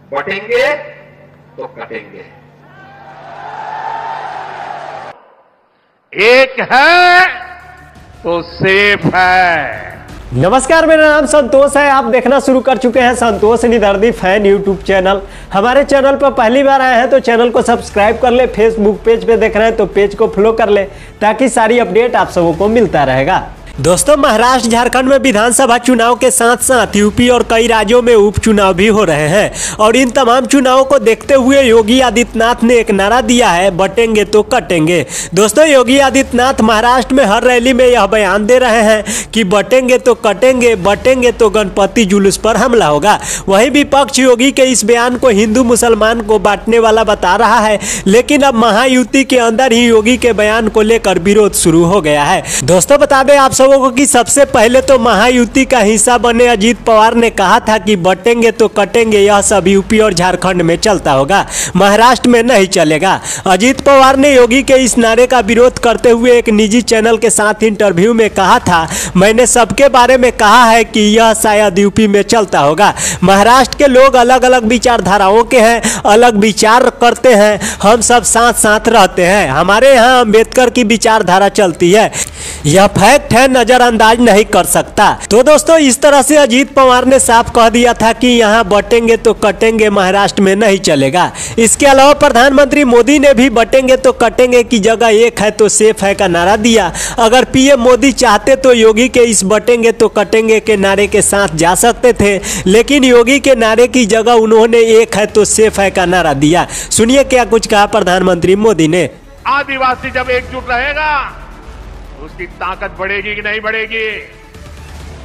बटेंगे तो कटेंगे। एक है तो सेफ है। नमस्कार, मेरा नाम संतोष है। आप देखना शुरू कर चुके हैं संतोष निदर्दी फैन यूट्यूब चैनल। हमारे चैनल पर पहली बार आए हैं तो चैनल को सब्सक्राइब कर ले। फेसबुक पेज पे देख रहे हैं तो पेज को फॉलो कर ले, ताकि सारी अपडेट आप सबों को मिलता रहेगा। दोस्तों, महाराष्ट्र झारखंड में विधानसभा चुनाव के साथ साथ यूपी और कई राज्यों में उपचुनाव भी हो रहे हैं और इन तमाम चुनावों को देखते हुए योगी आदित्यनाथ ने एक नारा दिया है, बटेंगे तो कटेंगे। दोस्तों, योगी आदित्यनाथ महाराष्ट्र में हर रैली में यह बयान दे रहे हैं कि बटेंगे तो कटेंगे, बटेंगे तो गणपति जुलूस पर हमला होगा। वहीं विपक्ष योगी के इस बयान को हिंदू मुसलमान को बांटने वाला बता रहा है, लेकिन अब महायुति के अंदर ही योगी के बयान को लेकर विरोध शुरू हो गया है। दोस्तों, बता दें आप कि सबसे पहले तो महायुति का हिस्सा बने अजीत पवार ने कहा था कि बटेंगे तो कटेंगे, यह सब यूपी और झारखंड में चलता होगा, महाराष्ट्र में नहीं चलेगा। अजीत पवार ने योगी के इस नारे का विरोध करते हुए एक निजी चैनल के साथ इंटरव्यू में कहा था, मैंने सबके बारे में कहा है कि यह शायद यूपी में चलता होगा। महाराष्ट्र के लोग अलग अलग विचारधाराओं के हैं, अलग विचार करते हैं, हम सब साथ साथ रहते हैं। हमारे यहाँ अम्बेडकर की विचारधारा चलती है, यह फैक्ट है, नजरअंदाज नहीं कर सकता। तो दोस्तों, इस तरह से अजीत पवार ने साफ कह दिया था कि यहाँ बटेंगे तो कटेंगे महाराष्ट्र में नहीं चलेगा। इसके अलावा प्रधानमंत्री मोदी ने भी बटेंगे तो कटेंगे की जगह एक है तो सेफ है का नारा दिया। अगर पीएम मोदी चाहते तो योगी के इस बटेंगे तो कटेंगे के नारे के साथ जा सकते थे, लेकिन योगी के नारे की जगह उन्होंने एक है तो सेफ है का नारा दिया। सुनिए क्या कुछ कहा प्रधानमंत्री मोदी ने। आदिवासी जब एकजुट रहेगा उसकी ताकत बढ़ेगी कि नहीं बढ़ेगी?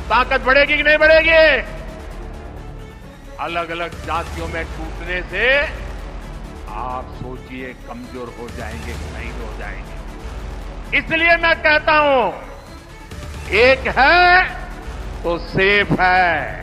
ताकत बढ़ेगी कि नहीं बढ़ेगी? अलग अलग जातियों में टूटने से आप सोचिए कमजोर हो जाएंगे कि नहीं हो जाएंगे। इसलिए मैं कहता हूं, एक है तो सेफ है।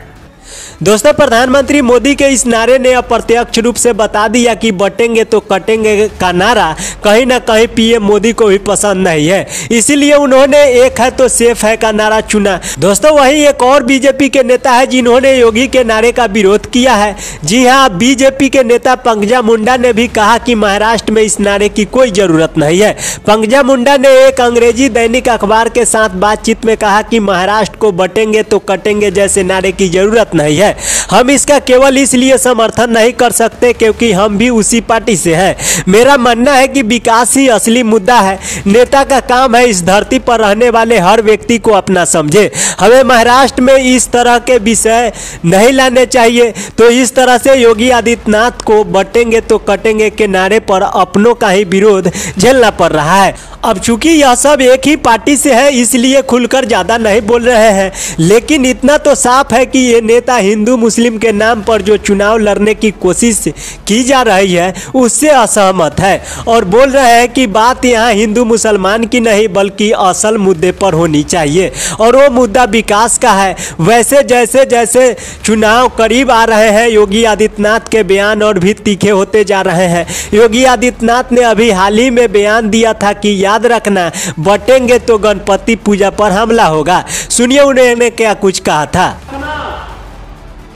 दोस्तों, प्रधानमंत्री मोदी के इस नारे ने अप्रत्यक्ष रूप से बता दिया कि बटेंगे तो कटेंगे का नारा कहीं ना कहीं पीएम मोदी को भी पसंद नहीं है, इसीलिए उन्होंने एक है तो सेफ है का नारा चुना। दोस्तों, वहीं एक और बीजेपी के नेता है जिन्होंने योगी के नारे का विरोध किया है। जी हां, बीजेपी के नेता पंकजा मुंडा ने भी कहा कि महाराष्ट्र में इस नारे की कोई जरूरत नहीं है। पंकजा मुंडा ने एक अंग्रेजी दैनिक अखबार के साथ बातचीत में कहा कि महाराष्ट्र को बटेंगे तो कटेंगे जैसे नारे की जरूरत नहीं है। हम इसका केवल इसलिए समर्थन नहीं कर सकते क्योंकि हम भी उसी पार्टी से हैं। मेरा मानना है कि विकास ही असली मुद्दा है। नेता का काम है इस धरती पर रहने वाले हर व्यक्ति को अपना समझे। हमें महाराष्ट्र में इस तरह के विषय नहीं लाने चाहिए। तो इस तरह से योगी आदित्यनाथ को बटेंगे तो कटेंगे के नारे पर अपनों का ही विरोध झेलना पड़ रहा है। अब चूंकि यह सब एक ही पार्टी से है, इसलिए खुलकर ज्यादा नहीं बोल रहे हैं, लेकिन इतना तो साफ है कि ये नेता हिंदू मुस्लिम के नाम पर जो चुनाव लड़ने की कोशिश की जा रही है उससे असहमत है और बोल रहे हैं कि बात यहाँ हिंदू मुसलमान की नहीं बल्कि असल मुद्दे पर होनी चाहिए, और वो मुद्दा विकास का है। वैसे जैसे जैसे चुनाव करीब आ रहे हैं, योगी आदित्यनाथ के बयान और भी तीखे होते जा रहे हैं। योगी आदित्यनाथ ने अभी हाल ही में बयान दिया था कि याद रखना, बटेंगे तो गणपति पूजा पर हमला होगा। सुनिए उन्होंने क्या कुछ कहा था।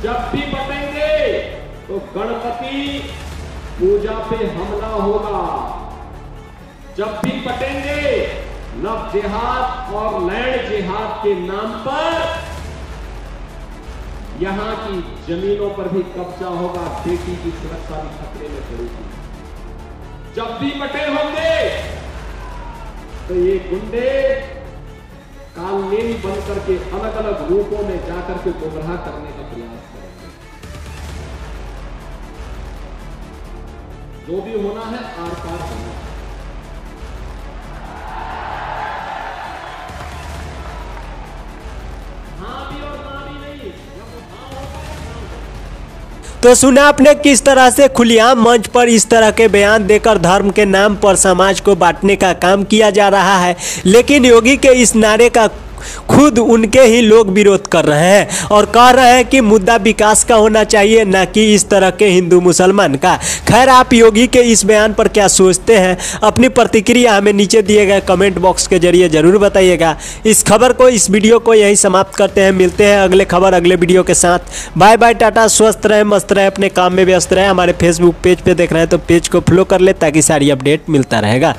जब भी बटेंगे तो गणपति पूजा पे हमला होगा। जब भी बटेंगे लव जिहाद और लैंड जिहाद के नाम पर यहां की जमीनों पर भी कब्जा होगा, बेटी की सुरक्षा भी खतरे में पड़ेगी। जब भी बटे होंगे तो ये गुंडे कालनेमी बन करके अलग अलग रूपों में जाकर के गुमराह करने का प्रयास करेंगे। जो भी होना है आर पार होना है। हाँ भी और ना भी नहीं, तो सुना आपने किस तरह से खुलेआम मंच पर इस तरह के बयान देकर धर्म के नाम पर समाज को बांटने का काम किया जा रहा है। लेकिन योगी के इस नारे का खुद उनके ही लोग विरोध कर रहे हैं और कह रहे हैं कि मुद्दा विकास का होना चाहिए, न कि इस तरह के हिंदू मुसलमान का। खैर, आप योगी के इस बयान पर क्या सोचते हैं? अपनी प्रतिक्रिया हमें नीचे दिए गए कमेंट बॉक्स के जरिए जरूर बताइएगा। इस खबर को, इस वीडियो को यही समाप्त करते हैं। मिलते हैं अगले खबर अगले वीडियो के साथ। बाय बाय, टाटा, स्वस्थ रहे, मस्त रहे, अपने काम में व्यस्त रहे। हमारे फेसबुक पेज पे देख रहे हैं तो पेज को फॉलो कर ले ताकि सारी अपडेट मिलता रहेगा।